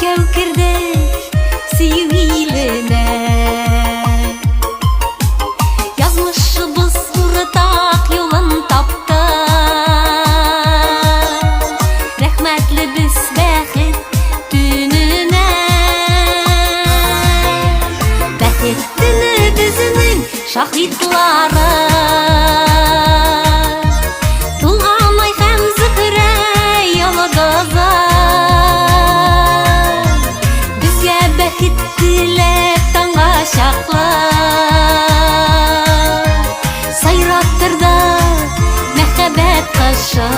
Кірдік сүйу илене Язмышыбыз ұрытақ yolын тапты Рәхмәтлі біз бәхет түніне Бәхет түні бізінің шахидлары Тұлғамай һәм зікірі ялыдызы Бәхет тілеп таңға шақлы Сайраттырды мәхәббәт қышы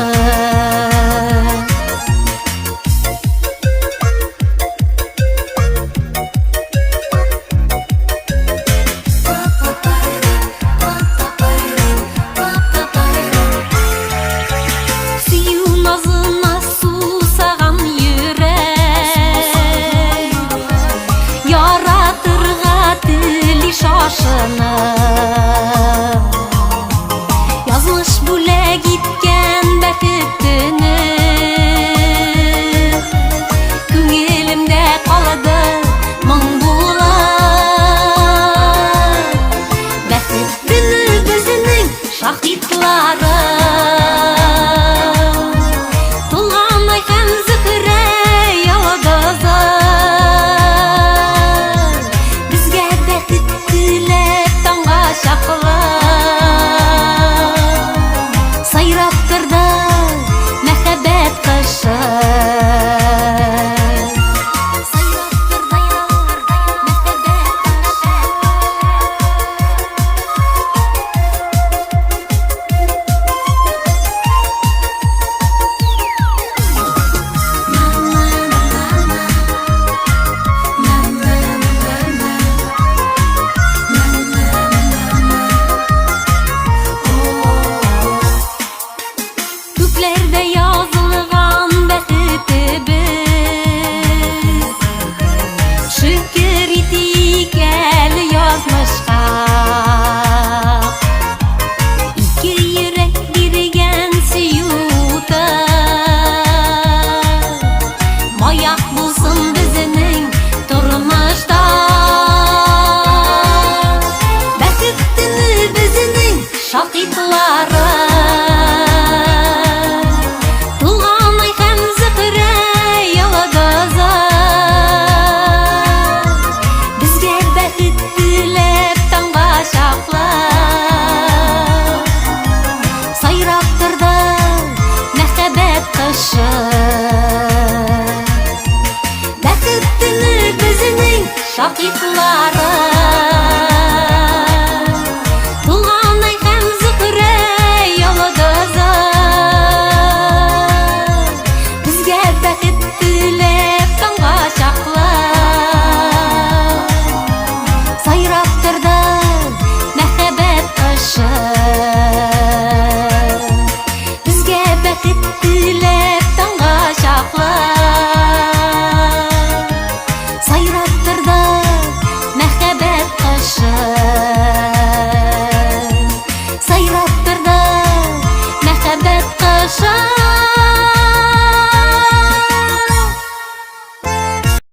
Yazmış bule gitken bәхеттіні Күңелімде қалады мың булар Бәхеттіні бізінің шахидлары Тұлғамай һәм зікірі ялыдызы Бізге бәхет тілеп таңға шақлы Сайраттырды мәхәббәт қышы Күкләрдә язылган бәхетебез Шөкер итик әле язмышка Ике йөрәк биргән сөюты Маяк булсын безнең тормышта Бәхеттіні безнең шахидлары Сайраттырды мәхәббәт қышы Бәхеттіні бізінің шахидлары